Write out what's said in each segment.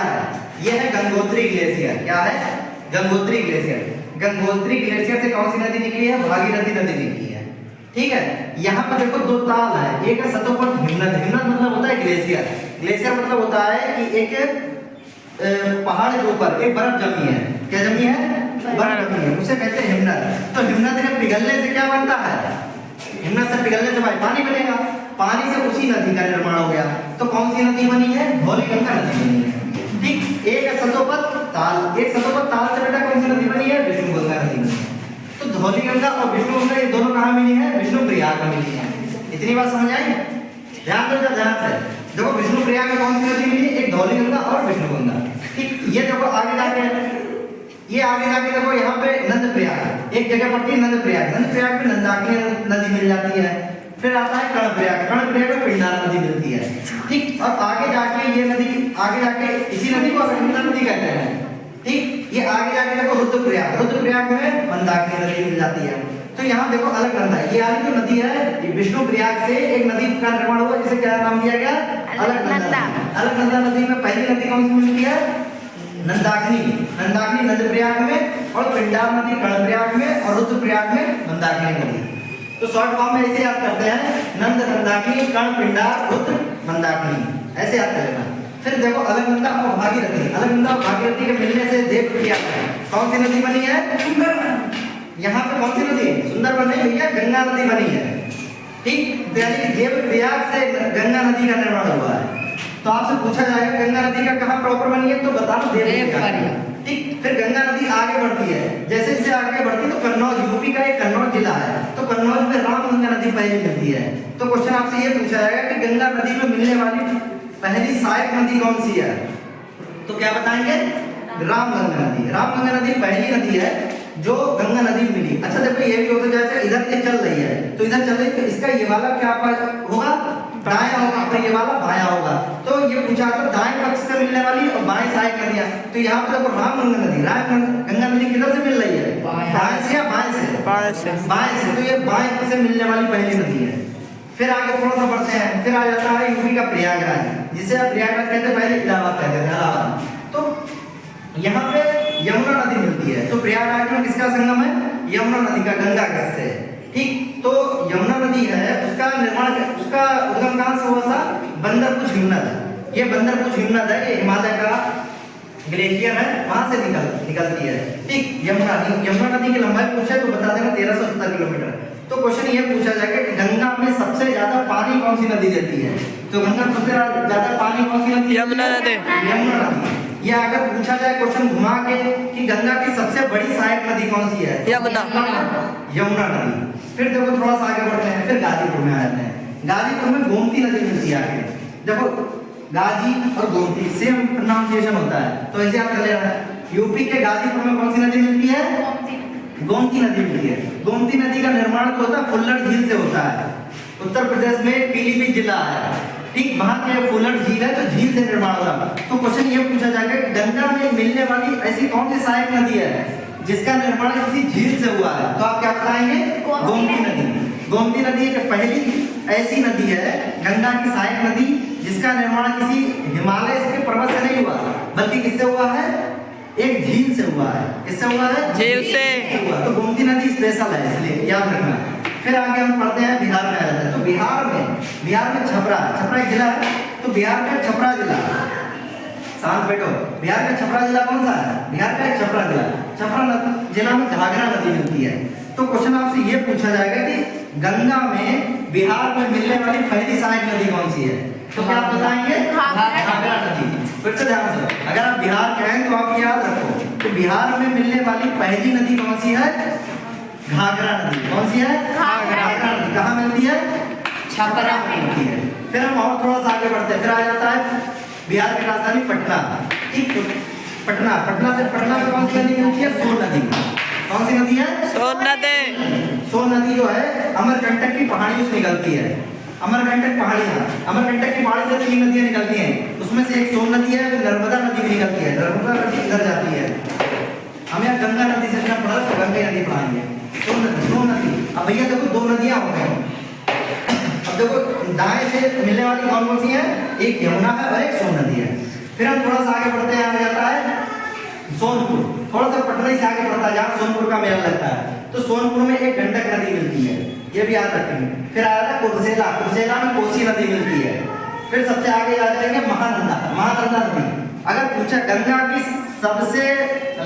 है? ये है गंगोत्री ग्लेशियर। क्या है? गंगोत्री ग्लेशियर। गंगोत्री ग्लेशियर से कौन सी नदी निकली है? भागीरथी नदी निकली है। ठीक है, यहाँ पर देखो दो ताल है, एक है सतोपथ हिमनद। हिमनद मतलब होता है ग्लेशियर। ग्लेशियर मतलब होता है कि एक पहाड़ के ऊपर एक बर्फ जमी है। क्या जमी है? बर्फ जमी है, उसे कहते हैं हिमनद। तो हिमनद के पिघलने से क्या बनता है? हिमनद से पिघलने से भाई पानी बनेगा, पानी से उसी नदी का निर्माण हो गया। तो कौन सी नदी बनी है? धौलीगंगा नदी बनी है। ठीक, एक है सतोपथ ताल, एक सतोपथ ताल से बेटा कौन सी नदी बनी है? विष्णुगंगा नदी बनी है। तो धौलीगंगा और विष्णुगंगा ये दोनों कहाँ मिली है? विष्णुप्रयाग में मिली है। इतनी बात समझ आई? ध्यान दो ध्यान से। देखो विष्णुप्रयाग में कौन सी नदी मिली? एक धौलीगंगा और विष्णुगंगा। ठीक, ये देखो आगे जाके देखो यहाँ पे नंदप्रयाग एक जगह पड़ती है। नंदप्रयाग में नंदाकिनी नदी मिल जाती है। फिर आता है कर्णप्रयाग में पिंडार नदी मिलती है। ठीक, और आगे जाके ये नदी इसी नदी को गंगा नदी कहते हैं। ठीक, ये आगे जाके देखो रुद्रप्रयाग में मंदाकिनी नदी मिल जाती है। तो यहाँ देखो अलकनंदा, ये वाली जो नदी है ये विष्णुप्रयाग से एक नदी का निर्माण हुआ जिसे क्या नाम दिया गया? अलकनंदा। अलकनंदा नदी में पहली नदी कौन सी मिलती है? नंदाकिनी नंदप्रयाग में, और पिंडार नदी कर्णप्रयाग में, और रुद्रप्रयाग में मंदाकिनी नदी। तो शॉर्ट फॉर्म में ऐसे याद करते हैं, नंद नंदाकिनी कर्ण पिंडार रुद्र मंदाकिनी, ऐसे याद करेगा। फिर देखो अलकनंदा और भागीरथी के मिलने से देवप्रयाग कौन सी नदी बनी है? यहाँ पे कौन सी नदी? सुंदरबन नहीं भैया, गंगा नदी बनी है। ठीक, यानी कि देवप्रयाग से गंगा नदी का निर्माण हुआ है। तो आपसे पूछा जाएगा गंगा नदी का कहाँ प्रॉपर बनी है? तो बताओ देवप्रयाग। ठीक, फिर गंगा नदी आगे बढ़ती है, जैसे जैसे आगे बढ़ती है तो कन्नौज, यूपी का एक कन्नौज जिला है, तो कन्नौज में रामगंगा नदी पहले मिलती है। तो क्वेश्चन आपसे ये पूछा जाएगा कि गंगा नदी में मिलने वाली पहली सहायक नदी कौन सी है? तो क्या बताएंगे? रामगंगा नदी। रामगंगा नदी पहली नदी है जो गंगा नदी में मिली। अच्छा देखो ये भी होता जैसे इधर ये चल रही है, तो इधर चल रही है तो इसका ये वाला क्या होगा? दाएं होगा, और ये वाला बायां होगा। तो ये पूछा था दाएं पक्ष से मिलने वाली और बाएं सहायक नदियां। तो यहाँ पे देखो रामगंगा नदी किधर से मिल रही है? दाएं से या बाएं से? बाएं से। तो ये बाएं से मिलने वाली पहली नदी है। फिर आगे थोड़ा सा बढ़ते हैं, फिर आ जाता है यूपी का प्रयागराज, जिसे आप प्रयागराज कहते हैं, पहले इलाहाबाद कहते थे, इलाहाबाद। तो यहाँ पे यमुना नदी मिलती है। तो प्रयागराज में किसका संगम है? यमुना नदी का, गंगा से। ठीक, तो यमुना नदी है, उसका निर्माण, उसका उद्गम कहाँ से हुआ था? बंदरपुर हिमनद। ये बंदरपुर हिमनद है, ये हिमालय का ग्लेशियर है, वहां से निकलती है। ठीक, यमुना नदी की लंबाई पूछे तो बता देना 1370 किलोमीटर। तो क्वेश्चन ये पूछा जाएगा कि गंगा में सबसे ज्यादा पानी कौन सी नदी देती है? तो गंगा में सबसे ज्यादा पानी कौन सी नदी? यमुना नदी। यमुना नदी। या अगर पूछा जाए क्वेश्चन घुमा के कि गंगा की सबसे बड़ी सहायक नदी कौन सी है? यमुना नदी। फिर देखो थोड़ा सा आगे बढ़ते हैं, फिर गाजीपुर में आ जाते हैं। गाजीपुर में गोमती नदी मिलती है आगे। देखो गाजी और गोमती सेम प्रोनाउंसिएशन होता है, तो ऐसे आप कर लेना। यूपी के गाजीपुर में कौन सी नदी मिलती है? गोमती नदी मिलती है। गोमती नदी का निर्माण जो होता है फुल्लर झील से होता है। उत्तर प्रदेश में पीलीभीत जिला है, ठीक, वहां के फुल्लर झील है, तो झील से निर्माण होगा। तो क्वेश्चन ये पूछा जाएगा कि गंगा में मिलने वाली ऐसी कौन सी सहायक नदी है जिसका निर्माण किसी झील से हुआ है? तो आप क्या बताएंगे? गोमती नदी। गोमती नदी एक पहली ऐसी नदी है, गंगा की सहायक नदी, जिसका निर्माण किसी हिमालय के पर्वत से नहीं हुआ, बल्कि किससे हुआ है? एक झील से हुआ है। किससे हुआ है? झील से हुआ। तो गोमती नदी स्पेशल है, इसलिए याद रखना। फिर आगे हम पढ़ते हैं, बिहार में आ जाते हैं। तो बिहार में छपरा एक जिला है। तो बिहार का छपरा जिला, शांत बैठो, बिहार का छपरा जिला कौन सा है? बिहार का छपरा जिला में घाघरा नदी मिलती है। तो क्वेश्चन आपसे ये पूछा जाएगा कि गंगा में बिहार में मिलने वाली पहली सहायक नदी कौन सी है? तो क्या आप बताएंगे? घाघरा नदी। फिर से ध्यान से, अगर आप बिहार के हैं तो आप याद रखो कि बिहार में मिलने वाली पहली नदी कौन सी है? घाघरा नदी। कौन सी है? घाघरा नदी। कहाँ मिलती है? छपरा में मिलती है। फिर हम और थोड़ा सा आगे बढ़ते हैं, फिर आ जाता है बिहार की राजधानी पटना। ठीक, पटना से कौन सी नदी मिलती है? सोन नदी। कौन सी नदी है? सोन नदी जो है अमरकंटक की पहाड़ियों से निकलती है। अमरकंटक की पहाड़ी से 3 नदियां निकलती हैं, उसमें से एक सोन नदी है, नर्मदा नदी भी निकलती है। नर्मदा नदी इधर जाती है। हम यहाँ गंगा नदी से पढ़ा तो गंगा नदी पढ़ाएंगे। सोन नदी। अब भैया देखो 2 नदियां हो गई। अब देखो दाएं से मिलने वाली कौन सी है? एक यमुना है और एक सोन नदी है। फिर हम थोड़ा सा आगे बढ़ते हैं, आ जाता है सोनपुर, थोड़ा सा पटना से आगे बढ़ता है जहाँ सोनपुर का मेला लगता है। तो सोनपुर में एक गंडक नदी मिलती है, ये भी याद रखेंगे। फिर आ जाता है कुर्सेला, कुर्सेला में कोसी नदी मिलती है। फिर सबसे आगे आ जाएंगे महानंदा, महानंदा नदी। अगर पूछा गंगा की सबसे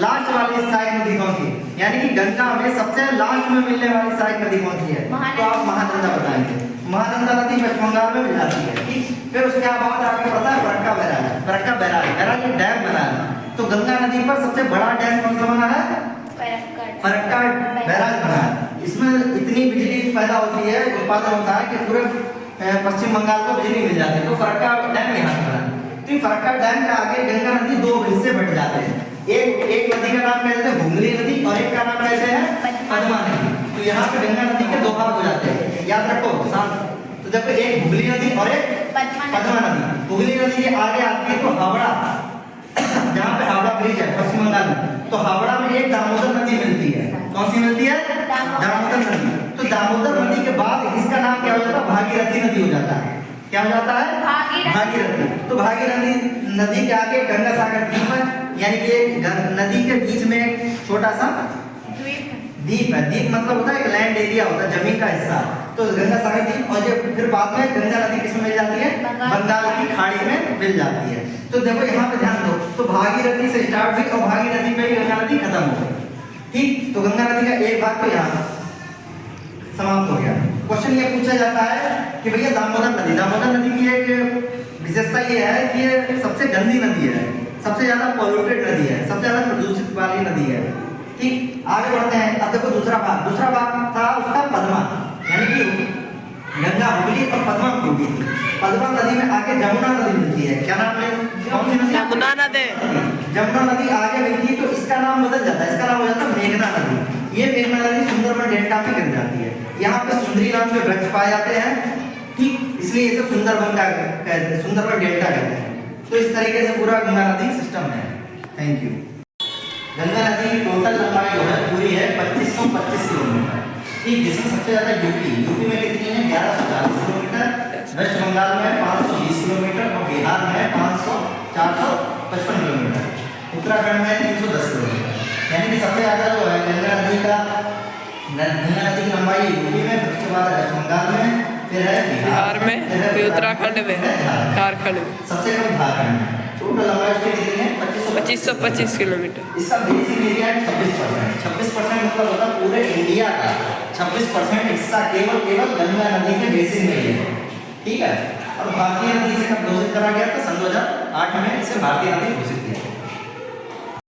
लास्ट वाली सहायक नदी कौन सी, यानी कि गंगा में सबसे लास्ट में मिलने वाली सहायक नदी कौन सी है, तो आप महानंदा बताएंगे। महानंदा नदी वेस्ट बंगाल में मिल जाती है, ठीक। फिर उसके बाद आगे बढ़ता है Farakka barrage, Farakka barrage, barrage एक डैम बना है। तो गंगा नदी पर सबसे बड़ा डैम कौन सा बना है, फरक्का बैराज बना है। इसमें इतनी बिजली पैदा होती है, उत्पादन होता है कि पूरे पश्चिम बंगाल को बिजली मिल जाती है। तो फरक्का डैम यहाँ बना है। तो फरक्का डैम के आगे गंगा नदी दो हिस्से बट जाते हैं, एक नदी का नाम कहते हैं हुगली नदी और एक का नाम कहते हैं पद्मा नदी। तो यहाँ पे गंगा नदी के दो भाग हो जाते हैं, याद रखो साथ। तो देखो एक हुगली नदी और एक पद्मा नदी। हुगली नदी के आगे आती है तो हावड़ा, जहाँ पे हावड़ा ब्रिज है पश्चिम बंगाल में, तो हावड़ा में एक दामोदर नदी मिलती है। कौन सी मिलती है, दामोदर नदी। तो दामोदर नदी के बाद इसका नाम क्या हो जाता है, भागीरथी नदी हो जाता है। क्या हो जाता है, भागीरथी। तो भागीरथी नदी के आगे गंगा सागर द्वीप है, यानी कि नदी के बीच में एक छोटा सा द्वीप है। द्वीप मतलब होता है एक लैंड एरिया होता है, जमीन का हिस्सा। तो गंगा सागर द्वीप, और ये फिर बाद में गंगा नदी किसमें मिल जाती है, बंगाल की खाड़ी में मिल जाती है। तो देखो यहाँ पे ध्यान दो, तो भागीरथी से स्टार्ट हुई और भागीरथी पे ही गंगा नदी खत्म हो गई, ठीक। तो गंगा नदी का एक भाग तो यहाँ समाप्त हो गया। क्वेश्चन ये पूछा जाता है कि भैया दामोदर नदी, दामोदर नदी की एक विशेषता ये है कि ये सबसे गंदी नदी है, सबसे ज्यादा पॉल्यूटेड नदी है, सबसे ज्यादा प्रदूषित वाली नदी है, ठीक। आगे बढ़ते हैं। अब देखो दूसरा भाग था उसका पद्मा, यानी कि गंगा हुगली और पद्मा टूटी थी। पद्मा नदी में आगे जमुना नदी मिलती है। क्या नाम है, कौन सी नदी, यमुना नदी। जमुना नदी आगे मिलती है तो इसका नाम बदल जाता है, इसका नाम हो जाता है मेघना नदी। ये मेघना नदी सुंदरबन डेल्टा में गिर जाती है। यहाँ पे सुंदरी नाम के वृक्ष पाए जाते हैं, ठीक, इसलिए इसे सुंदरबन का कहते हैं, सुंदरबन डेल्टा कहते हैं। तो इस तरीके से पूरा गंगा नदी सिस्टम है। Thank you. गंगा नदी की टोटल लंबाई जो है पूरी है 2525 किलोमीटर, ठीक, जिसमें सबसे ज्यादा यूपी में कितनी है, 1140 किलोमीटर, वेस्ट बंगाल में 520 किलोमीटर और बिहार में 455 किलोमीटर, उत्तराखंड में 310 किलोमीटर। यानी कि सबसे ज्यादा जो है गंगा नदी की लंबाई यूपी में, फिर उसके बाद वेस्ट बंगाल में, फिर है बिहार में, फिर उत्तराखंड में, झारखंड में, सबसे कम झारखंड में। टोटल लंबाई उसकी कितनी है, 2525 किलोमीटर। इसका बेसिक एरिया है 26%। 26% मतलब होता है पूरे इंडिया का 26% हिस्सा केवल गंगा नदी के बेसिन में ही है, ठीक है। और भारतीय नदी इसे कब घोषित करा गया था, सन 2008 में इसे भारतीय नदी घोषित